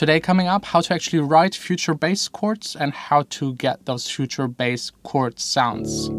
Today coming up, how to actually write future bass chords and how to get those future bass chord sounds.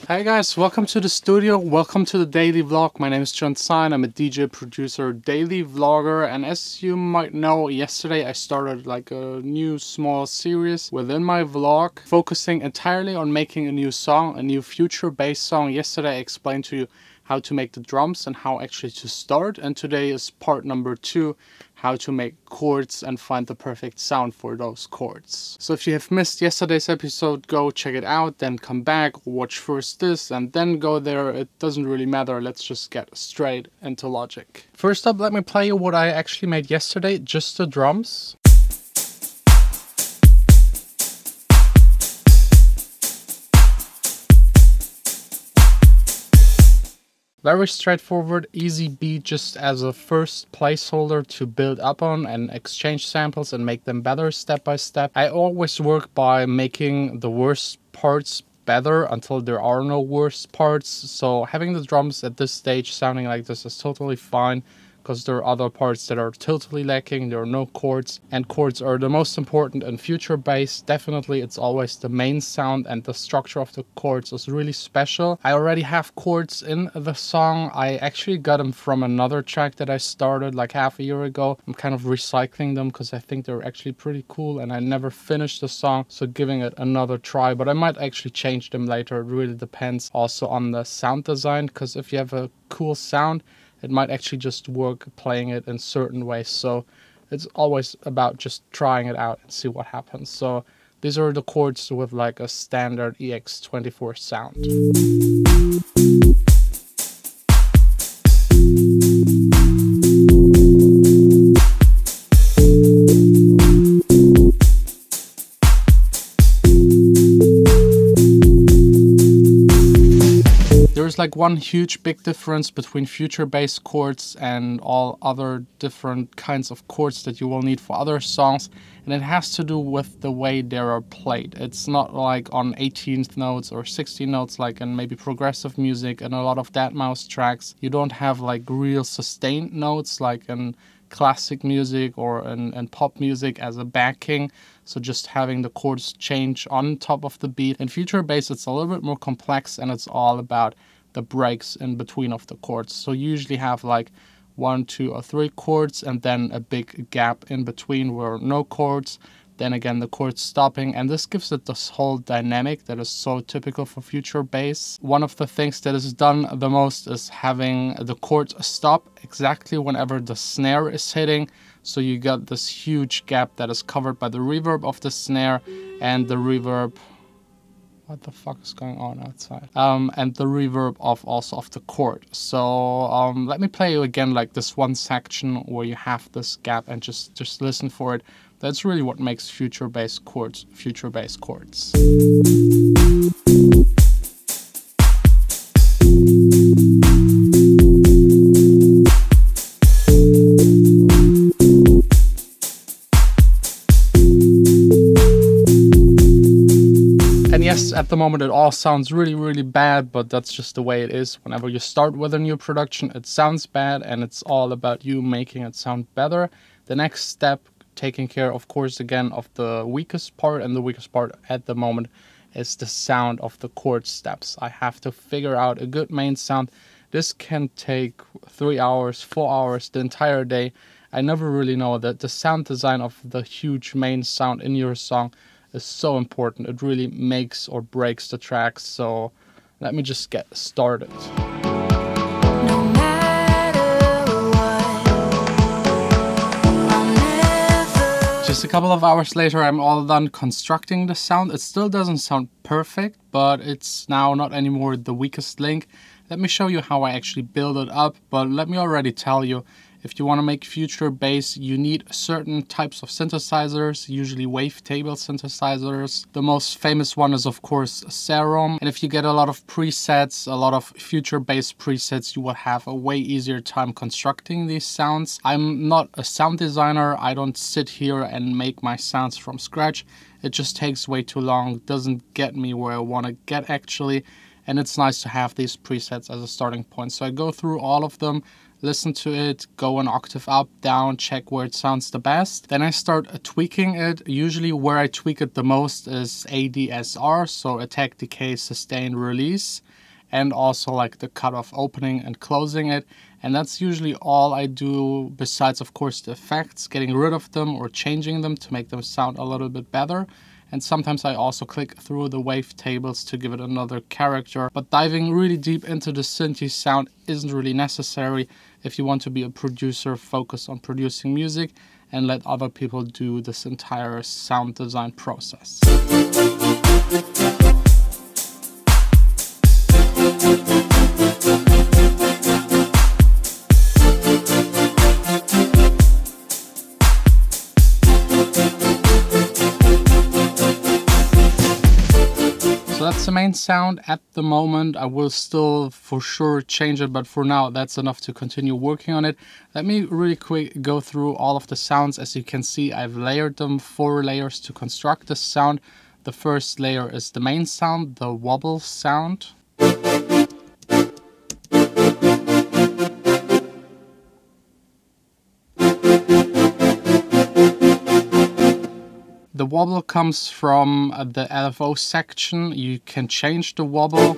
Hey guys, welcome to the studio, welcome to the daily vlog. My name is Sine, I'm a DJ, producer, daily vlogger, and as you might know, yesterday I started like a new small series within my vlog focusing entirely on making a new song, a new future bass song. Yesterday I explained to you how to make the drums and how actually to start, and today is part number 2, how to make chords and find the perfect sound for those chords. So if you have missed yesterday's episode, go check it out, then come back, watch first this and then go there. It doesn't really matter, let's just get straight into Logic. First up, let me play you what I actually made yesterday, just the drums. Very straightforward, easy beat just as a first placeholder to build up on and exchange samples and make them better step by step. I always work by making the worst parts better until there are no worst parts. So having the drums at this stage sounding like this is totally fine, because there are other parts that are totally lacking. There are no chords, and chords are the most important in future bass. Definitely it's always the main sound, and the structure of the chords is really special. I already have chords in the song. I actually got them from another track that I started like half a year ago. I'm kind of recycling them because I think they're actually pretty cool, and I never finished the song, so giving it another try. But I might actually change them later. It really depends also on the sound design, because if you have a cool sound, it might actually just work playing it in certain ways. So it's always about just trying it out and see what happens. So these are the chords with like a standard EX24 sound. There's like one huge big difference between future bass chords and all other different kinds of chords that you will need for other songs, and it has to do with the way they are played. It's not like on 18th notes or 16 notes like in maybe progressive music and a lot of dead mouse tracks. You don't have like real sustained notes like in classic music or in pop music as a backing. So just having the chords change on top of the beat. In future bass it's a little bit more complex, and it's all about the breaks in between of the chords. So you usually have like 1, 2 or 3 chords and then a big gap in between where no chords, then again the chords stopping, and this gives it this whole dynamic that is so typical for future bass. One of the things that is done the most is having the chords stop exactly whenever the snare is hitting. So you got this huge gap that is covered by the reverb of the snare and the reverb. What the fuck is going on outside? And the reverb of also of the chord. So let me play you again like this one section where you have this gap, and just listen for it. That's really what makes future bass chords future bass chords. Yes, at the moment it all sounds really bad, but that's just the way it is. Whenever you start with a new production, it sounds bad, and it's all about you making it sound better. The next step, taking care, of course, again, of the weakest part, and the weakest part at the moment is the sound of the chord steps. I have to figure out a good main sound. This can take 3 hours, 4 hours, the entire day. I never really know that the sound design of the huge main sound in your song is so important. It really makes or breaks the tracks. So let me just get started. No matter what, I'll never... Just a couple of hours later, I'm all done constructing the sound. It still doesn't sound perfect, but it's now not anymore the weakest link. Let me show you how I actually build it up, but let me already tell you, If you want to make future bass, you need certain types of synthesizers, usually wavetable synthesizers. The most famous one is of course Serum. And if you get a lot of presets, a lot of future bass presets, you will have a way easier time constructing these sounds. I'm not a sound designer. I don't sit here and make my sounds from scratch. It just takes way too long, doesn't get me where I want to get actually. And it's nice to have these presets as a starting point. So I go through all of them, listen to it, go an octave up, down, check where it sounds the best. Then I start tweaking it. Usually where I tweak it the most is ADSR, so attack, decay, sustain, release, and also like the cutoff opening and closing it. And that's usually all I do, besides of course the effects, getting rid of them or changing them to make them sound a little bit better. And sometimes I also click through the wavetables to give it another character. But diving really deep into the synthy sound isn't really necessary if you want to be a producer, focus on producing music and let other people do this entire sound design process. That's the main sound at the moment. I will still for sure change it, but for now that's enough to continue working on it. Let me really quick go through all of the sounds. As you can see, I've layered them, 4 layers to construct this sound. The first layer is the main sound, the wobble sound. The wobble comes from the LFO section. You can change the wobble.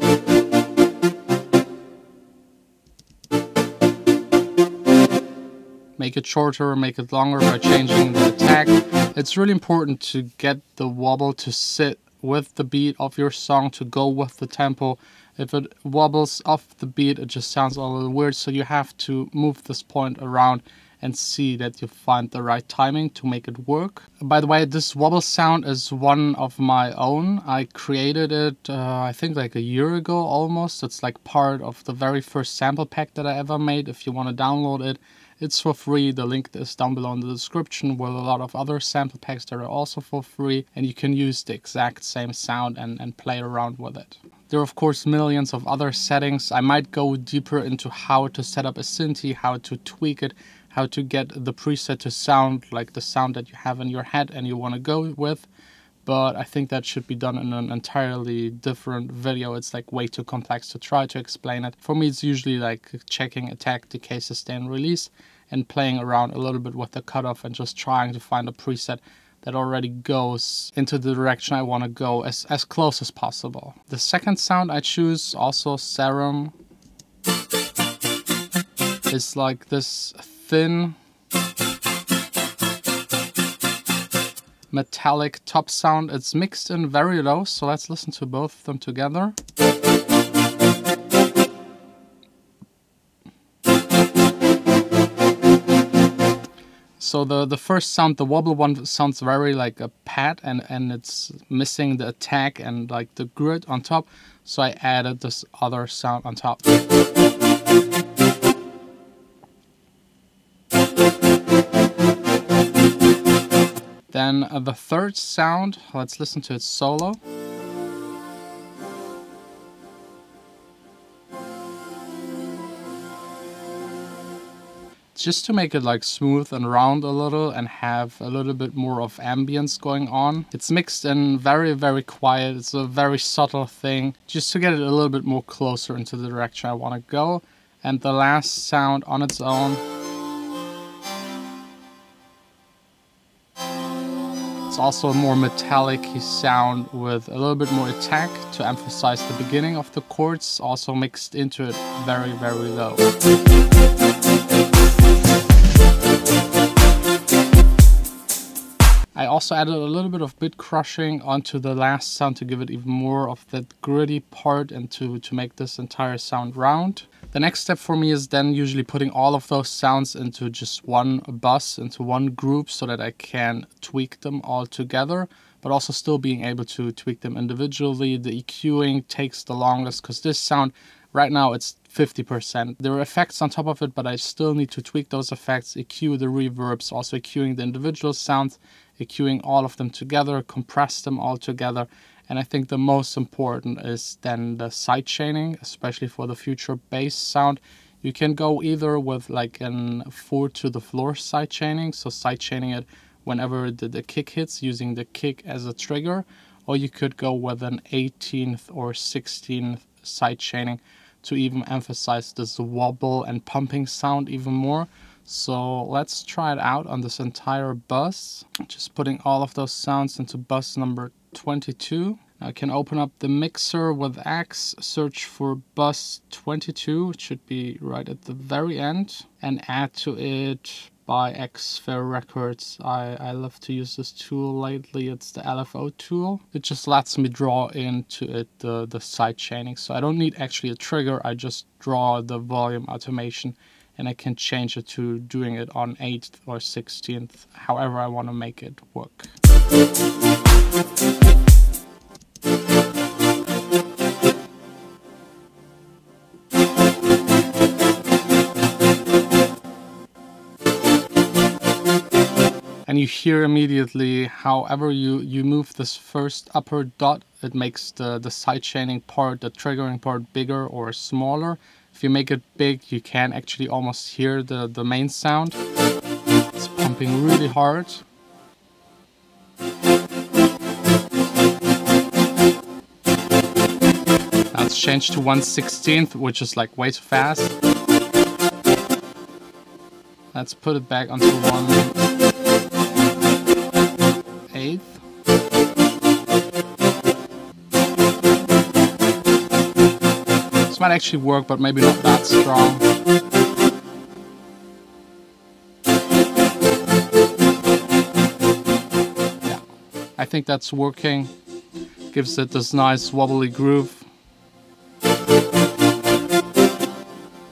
Make it shorter, make it longer by changing the attack. It's really important to get the wobble to sit with the beat of your song, to go with the tempo. If it wobbles off the beat, it just sounds a little weird. So you have to move this point around and see that you find the right timing to make it work. By the way, this wobble sound is one of my own. I created it, I think like a year ago almost. It's like part of the very first sample pack that I ever made. If you want to download it, it's for free. The link is down below in the description with a lot of other sample packs that are also for free. And you can use the exact same sound and play around with it. There are of course millions of other settings. I might go deeper into how to set up a synthy, how to tweak it, how to get the preset to sound like the sound that you have in your head and you want to go with. But I think that should be done in an entirely different video. It's like way too complex to try to explain it. For me, it's usually like checking attack, decay, sustain, release, and playing around a little bit with the cutoff and just trying to find a preset that already goes into the direction I want to go as close as possible. The second sound I choose, also Serum, is like this thin metallic top sound. It's mixed in very low, so let's listen to both of them together. So the first sound, the wobble one, sounds very like a pad and it's missing the attack and like the grit on top. So I added this other sound on top. Then the third sound, let's listen to it solo. Just to make it like smooth and round a little and have a little bit more of ambience going on. It's mixed in very, very quiet. It's a very subtle thing, just to get it a little bit more closer into the direction I want to go. And the last sound on its own, it's also a more metallic-y sound with a little bit more attack to emphasize the beginning of the chords, also mixed into it very, very low. I also added a little bit of bit crushing onto the last sound to give it even more of that gritty part and to make this entire sound round. The next step for me is then usually putting all of those sounds into just one bus, into one group, so that I can tweak them all together, but also still being able to tweak them individually. The EQing takes the longest because this sound right now, it's 50%. There are effects on top of it, but I still need to tweak those effects, EQ the reverbs, also EQing the individual sounds, EQing all of them together, compress them all together. And I think the most important is then the sidechaining, especially for the future bass sound. You can go either with like an 4 to the floor sidechaining, so sidechaining it whenever the kick hits, using the kick as a trigger, or you could go with an 18th or 16th sidechaining to even emphasize this wobble and pumping sound even more. So let's try it out on this entire bus. Just putting all of those sounds into bus number 22. I can open up the mixer with X, search for bus 22, it should be right at the very end, and add to it by Xfair Records. I love to use this tool lately, it's the LFO tool. It just lets me draw into it the side chaining. So I don't need actually a trigger, I just draw the volume automation and I can change it to doing it on 8th or 16th, however I want to make it work. And you hear immediately, however you move this first upper dot, it makes the side chaining part, the triggering part, bigger or smaller. If you make it big, you can actually almost hear the main sound. It's pumping really hard. Now it's changed to 1/16th, which is like way too fast. Let's put it back onto 1/8. This might actually work, but maybe not that strong. Yeah, I think that's working. Gives it this nice wobbly groove.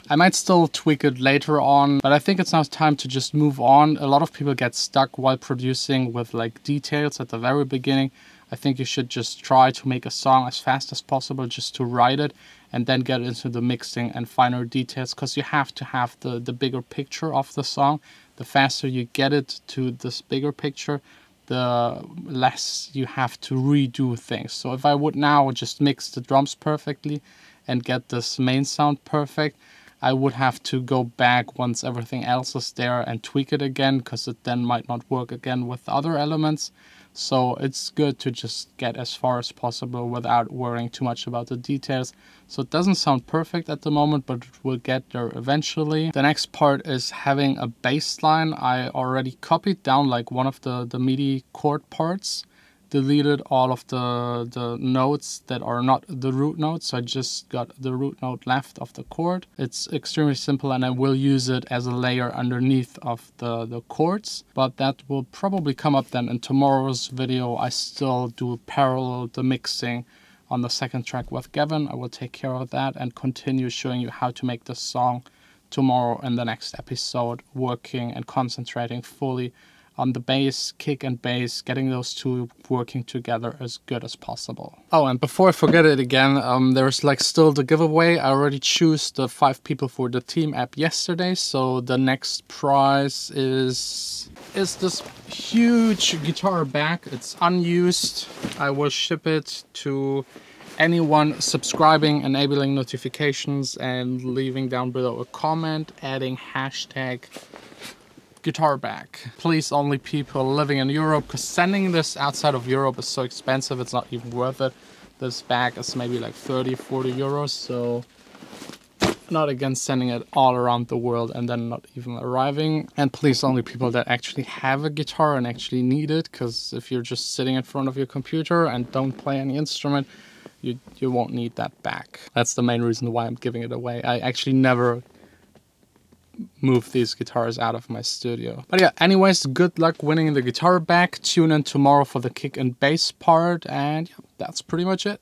I might still tweak it later on, but I think it's now time to just move on. A lot of people get stuck while producing with like details at the very beginning. I think you should just try to make a song as fast as possible, just to write it and then get into the mixing and finer details, because you have to have the bigger picture of the song. The faster you get it to this bigger picture, the less you have to redo things. So if I would now just mix the drums perfectly and get this main sound perfect, I would have to go back once everything else is there and tweak it again, because it then might not work again with other elements. So it's good to just get as far as possible without worrying too much about the details. So it doesn't sound perfect at the moment, but it will get there eventually. The next part is having a bass line. I already copied down like one of the MIDI chord parts, deleted all of the notes that are not the root notes, so I just got the root note left of the chord. It's extremely simple, and I will use it as a layer underneath of the chords, but that will probably come up then in tomorrow's video. I still do parallel the mixing on the second track with Gavin. I will take care of that and continue showing you how to make this song tomorrow in the next episode, working and concentrating fully on the bass, kick and bass, getting those two working together as good as possible. Oh, and before I forget it again, there's like still the giveaway. I already chose the 5 people for the team app yesterday, so the next prize is this huge guitar bag. It's unused. I will ship it to anyone subscribing, enabling notifications, and leaving down below a comment, adding hashtag guitar bag. Please, only people living in Europe, because sending this outside of Europe is so expensive, it's not even worth it. This bag is maybe like 30-40 euros, so not against sending it all around the world and then not even arriving. And please, only people that actually have a guitar and actually need it, because if you're just sitting in front of your computer and don't play any instrument, you won't need that bag. That's the main reason why I'm giving it away. I actually never move these guitars out of my studio. But yeah, anyways, good luck winning the guitar bag. Tune in tomorrow for the kick and bass part, and yeah, that's pretty much it.